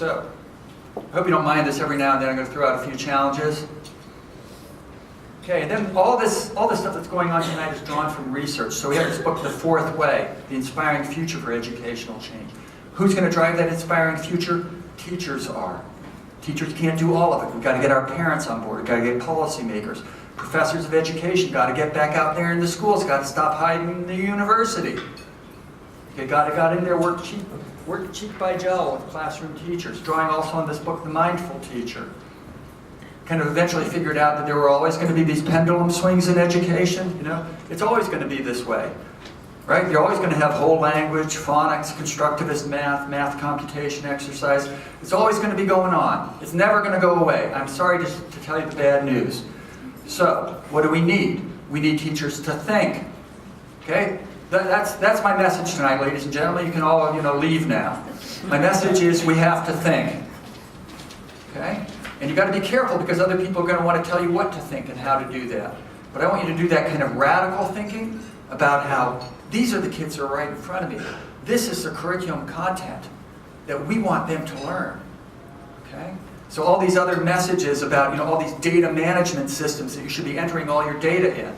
So, I hope you don't mind this. Every now and then I'm going to throw out a few challenges. Okay, and then all this stuff that's going on tonight is drawn from research. So we have this book, The Fourth Way, The Inspiring Future for Educational Change. Who's going to drive that inspiring future? Teachers are. Teachers can't do all of it. We've got to get our parents on board. We've got to get policymakers. Professors of education got to get back out there in the schools. Got to stop hiding in the university. Okay, got in there, work cheek by jowl with classroom teachers. Drawing also on this book, The Mindful Teacher. Kind of eventually figured out that there were always going to be these pendulum swings in education. You know, it's always going to be this way, right? You're always going to have whole language, phonics, constructivist math computation exercise. It's always going to be going on. It's never going to go away. I'm sorry to tell you the bad news. So, what do we need? We need teachers to think. Okay? That's my message tonight, ladies and gentlemen. You can all, leave now. My message is we have to think. Okay? And you've got to be careful because other people are going to want to tell you what to think and how to do that. But I want you to do that kind of radical thinking about how these are the kids who are right in front of me. This is the curriculum content that we want them to learn. Okay? So all these other messages about, all these data management systems that you should be entering all your data in.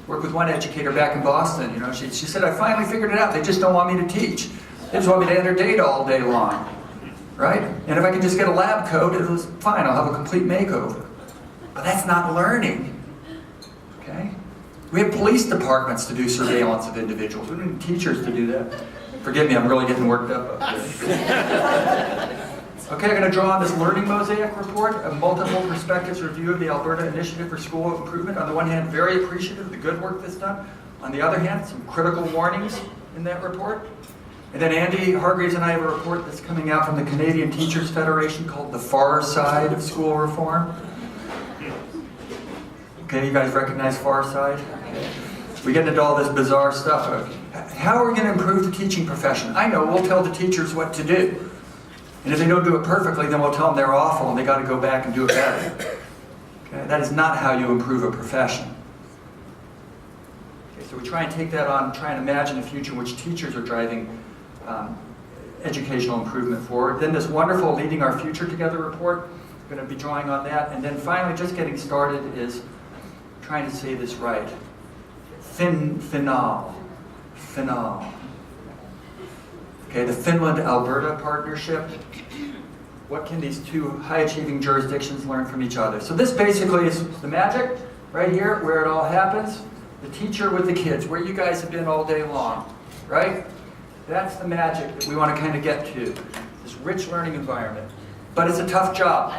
Worked with one educator back in Boston, she said, I finally figured it out. They just don't want me to teach. They just want me to enter data all day long. Right? And if I can just get a lab coat, it was fine. I'll have a complete makeover. But that's not learning. Okay? We have police departments to do surveillance of individuals. We don't need teachers to do that. Forgive me, I'm really getting worked up here. Okay, I'm going to draw on this Learning Mosaic report, a multiple perspectives review of the Alberta Initiative for School Improvement. On the one hand, very appreciative of the good work that's done. On the other hand, some critical warnings in that report. And then Andy Hargreaves and I have a report that's coming out from the Canadian Teachers Federation called The Far Side of School Reform. Okay, you guys recognize Far Side? We get into all this bizarre stuff. How are we going to improve the teaching profession? I know, we'll tell the teachers what to do. And if they don't do it perfectly, then we'll tell them they're awful and they got to go back and do it better. Okay? That is not how you improve a profession. Okay, so we try and take that on, try and imagine a future in which teachers are driving educational improvement forward. Then this wonderful Leading Our Future Together report, I'm going to be drawing on that. And then finally, just getting started is trying to say this right. Final. Okay, the Finland-Alberta partnership. What can these two high-achieving jurisdictions learn from each other? So this basically is the magic, right here, where it all happens. The teacher with the kids, where you guys have been all day long, right? That's the magic that we want to kind of get to, this rich learning environment. But it's a tough job.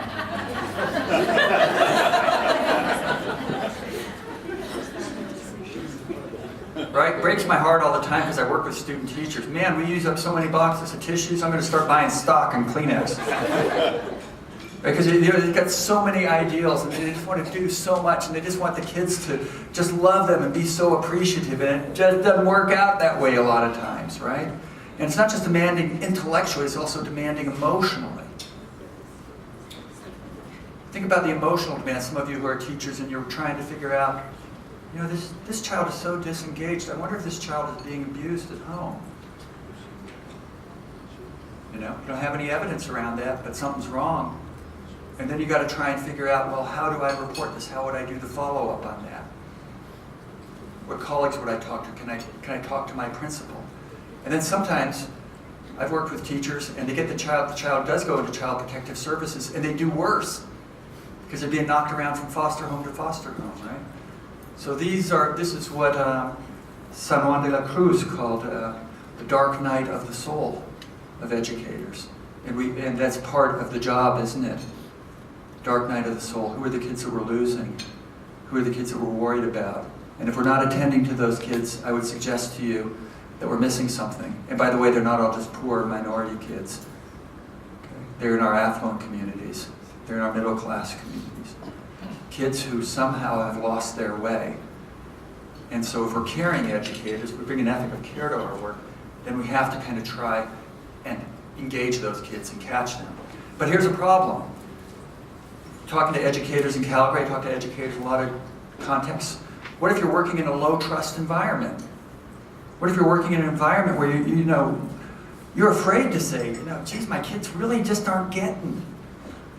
Right? Breaks my heart all the time because I work with student teachers. Man, we use up so many boxes of tissues, I'm going to start buying stock and Kleenex. Because they've got so many ideals and they just want to do so much and they just want the kids to just love them and be so appreciative, and it just doesn't work out that way a lot of times, right? And it's not just demanding intellectually, it's also demanding emotionally. Think about the emotional demand. Some of you who are teachers and you're trying to figure out, this child is so disengaged. I wonder if this child is being abused at home. You don't have any evidence around that, but something's wrong. And then you got to try and figure out, well, how do I report this? How would I do the follow-up on that? What colleagues would I talk to? Can I talk to my principal? And then sometimes I've worked with teachers and they get the child does go into Child Protective Services and they do worse because they're being knocked around from foster home to foster home, right? So this is what San Juan de la Cruz called the dark night of the soul of educators. And that's part of the job, isn't it? Dark night of the soul. Who are the kids that we're losing? Who are the kids that we're worried about? And if we're not attending to those kids, I would suggest to you that we're missing something. And by the way, they're not all just poor minority kids. Okay? They're in our affluent communities. They're in our middle class communities. Kids who somehow have lost their way. And so if we're caring educators, we bring an ethic of care to our work, then we have to kind of try and engage those kids and catch them. But here's a problem. Talking to educators in Calgary, I talk to educators in a lot of contexts. What if you're working in a low trust environment? What if you're working in an environment where You're afraid to say, geez, my kids really just they aren't getting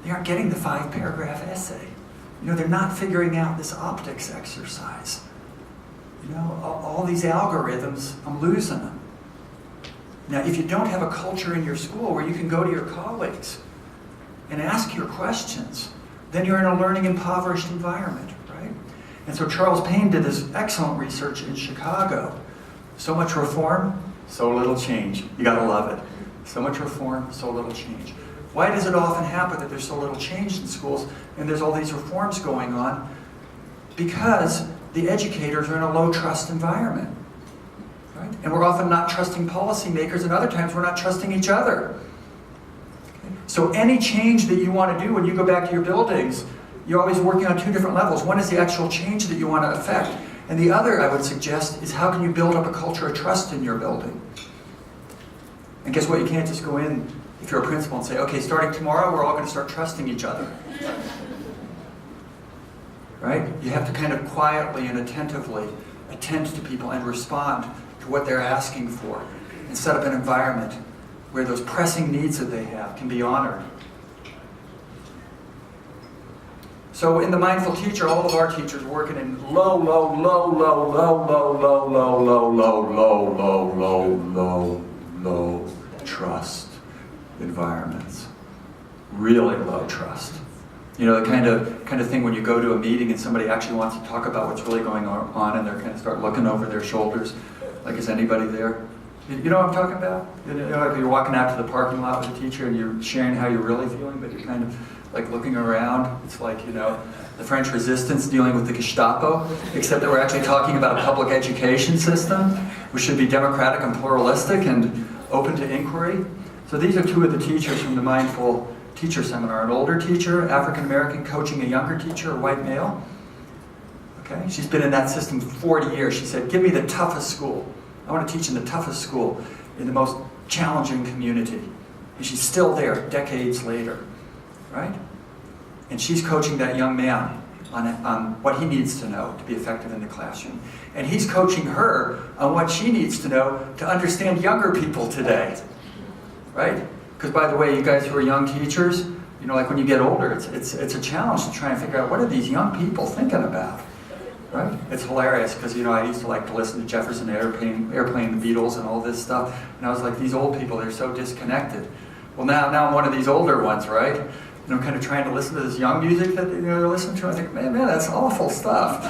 the 5-paragraph essay. They're not figuring out this optics exercise. All these algorithms, I'm losing them. Now, if you don't have a culture in your school where you can go to your colleagues and ask your questions, then you're in a learning impoverished environment, right? And so Charles Payne did this excellent research in Chicago. So much reform, so little change. You gotta love it. So much reform, so little change. Why does it often happen that there's so little change in schools and there's all these reforms going on? Because the educators are in a low trust environment, right? And we're often not trusting policymakers, and other times we're not trusting each other. Okay? So any change that you want to do when you go back to your buildings, you're always working on 2 different levels. One is the actual change that you want to affect, and the other, I would suggest, is how can you build up a culture of trust in your building? And guess what? You can't just go in, if you're a principal, and say, okay, starting tomorrow, we're all going to start trusting each other. Right? You have to kind of quietly and attentively attend to people and respond to what they're asking for, and set up an environment where those pressing needs that they have can be honored. So in the Mindful Teacher, all of our teachers working in low trust environments. Really low trust. The kind of thing when you go to a meeting and somebody actually wants to talk about what's really going on, and they're kind of start looking over their shoulders, like, is anybody there? You know what I'm talking about? Like you're walking out to the parking lot with a teacher and you're sharing how you're really feeling, but you're kind of like looking around. It's like, the French Resistance dealing with the Gestapo, except that we're actually talking about a public education system, which should be democratic and pluralistic and open to inquiry. So these are 2 of the teachers from the Mindful Teacher Seminar. An older teacher, African American, coaching a younger teacher, a white male. Okay, she's been in that system for 40 years. She said, give me the toughest school. I want to teach in the toughest school, in the most challenging community. And she's still there decades later, right? And she's coaching that young man on what he needs to know to be effective in the classroom. And he's coaching her on what she needs to know to understand younger people today, right? Because by the way, you guys who are young teachers, like when you get older, it's a challenge to try and figure out what are these young people thinking about, right? It's hilarious because I used to like to listen to Jefferson Airplane, the Beatles, and all this stuff, and I was like, these old people, they're so disconnected. Well, now I'm one of these older ones, right? And I'm kind of trying to listen to this young music that they're listening to. I think, man, that's awful stuff.